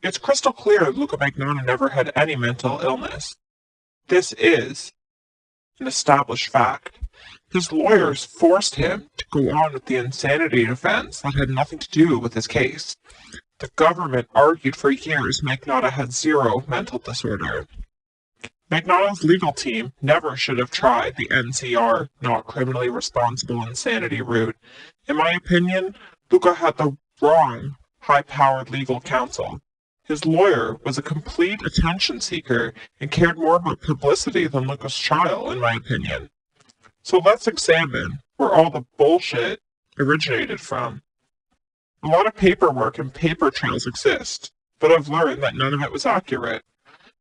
It's crystal clear that Luka Magnotta never had any mental illness. This is an established fact. His lawyers forced him to go on with the insanity defense that had nothing to do with his case. The government argued for years Magnotta had zero mental disorder. Magnotta's legal team never should have tried the NCR, not criminally responsible insanity route. In my opinion, Luka had the wrong, high-powered legal counsel. His lawyer was a complete attention seeker and cared more about publicity than Luka's trial, in my opinion. So let's examine where all the bullshit originated from. A lot of paperwork and paper trails exist, but I've learned that none of it was accurate.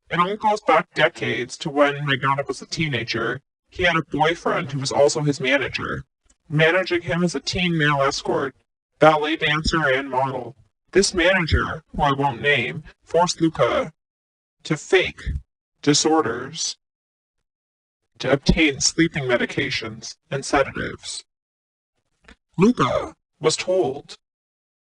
It all goes back decades to when Magnotta was a teenager. He had a boyfriend who was also his manager, managing him as a teen male escort, ballet dancer, and model. This manager, who I won't name, forced Luka to fake disorders to obtain sleeping medications and sedatives. Luka was told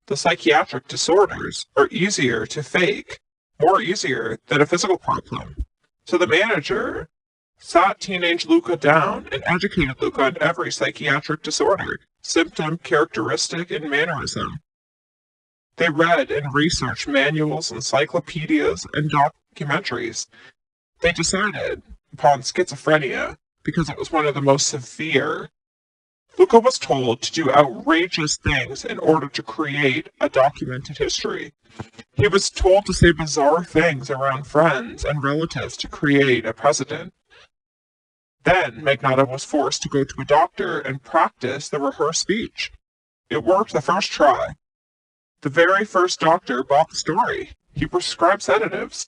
the psychiatric disorders are easier to fake, more easier than a physical problem. So the manager sat teenage Luka down and educated Luka on every psychiatric disorder, symptom, characteristic, and mannerism. They read and researched manuals, encyclopedias, and documentaries. They decided upon schizophrenia because it was one of the most severe. Luka was told to do outrageous things in order to create a documented history. He was told to say bizarre things around friends and relatives to create a precedent. Then Magnotta was forced to go to a doctor and practice the rehearsed speech. It worked the first try. The very first doctor bought the story. He prescribed sedatives.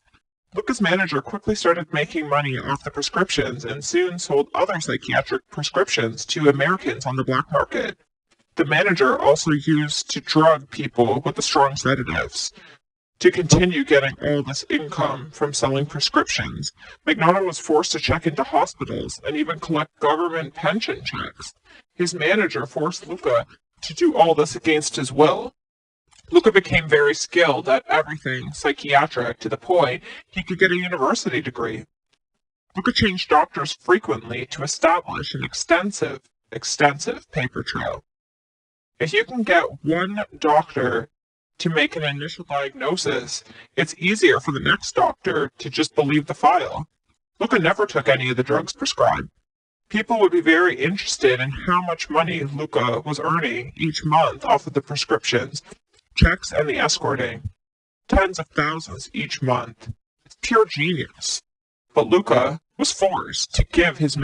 Luka's manager quickly started making money off the prescriptions and soon sold other psychiatric prescriptions to Americans on the black market. The manager also used to drug people with the strong sedatives. To continue getting all this income from selling prescriptions, Magnotta was forced to check into hospitals and even collect government pension checks. His manager forced Luka to do all this against his will. Luka became very skilled at everything psychiatric to the point he could get a university degree. Luka changed doctors frequently to establish an extensive paper trail. If you can get one doctor to make an initial diagnosis, it's easier for the next doctor to just believe the file. Luka never took any of the drugs prescribed. People would be very interested in how much money Luka was earning each month off of the prescriptions, checks, and the escorting. Tens of thousands each month. It's pure genius. But Luka was forced to give his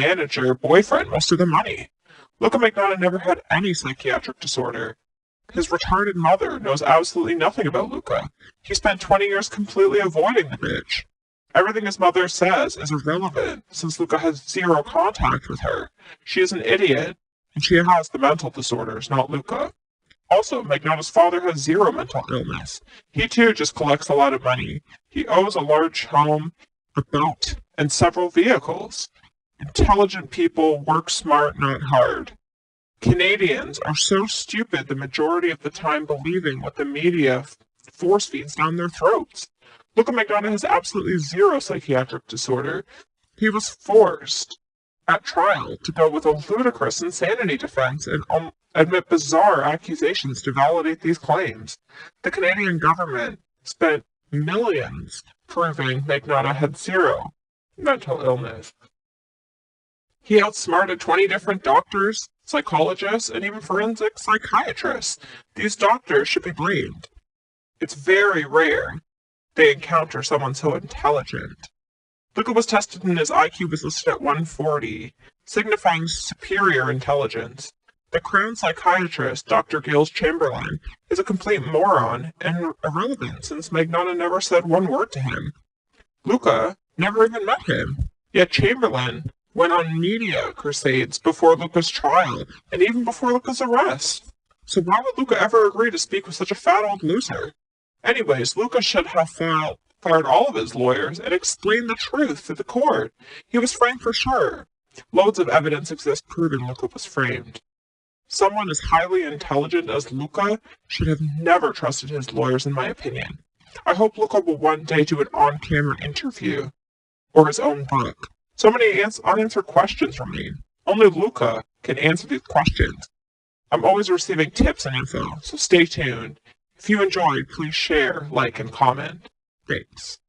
boyfriend most of the money. Luka Magnotta never had any psychiatric disorder. His retarded mother knows absolutely nothing about Luka. He spent 20 years completely avoiding the bitch. Everything his mother says is irrelevant, since Luka has zero contact with her. She is an idiot, and she has the mental disorders, not Luka. Also, Magnotta's father has zero mental illness. He too just collects a lot of money. He owns a large home, a boat, and several vehicles. Intelligent people work smart, not hard. Canadians are so stupid the majority of the time believing what the media force feeds down their throats. Luka Magnotta has absolutely zero psychiatric disorder. He was forced at trial to go with a ludicrous insanity defense and admit bizarre accusations to validate these claims. The Canadian government spent millions proving Magnotta had zero mental illness. He outsmarted 20 different doctors, psychologists, and even forensic psychiatrists. These doctors should be blamed. It's very rare they encounter someone so intelligent. Luka was tested and his IQ was listed at 140, signifying superior intelligence. The Crown psychiatrist, Dr. Giles Chamberlain, is a complete moron and irrelevant since Magnotta never said one word to him. Luka never even met him, yet Chamberlain went on media crusades before Luka's trial and even before Luka's arrest. So why would Luka ever agree to speak with such a fat old loser? Anyways, Luka should have fired all of his lawyers and explained the truth to the court. He was framed for sure. Loads of evidence exists proving Luka was framed. Someone as highly intelligent as Luka should have never trusted his lawyers, in my opinion. I hope Luka will one day do an on-camera interview or his own book. So many unanswered questions remain. Only Luka can answer these questions. I'm always receiving tips and info, so stay tuned. If you enjoyed, please share, like, and comment. Thanks.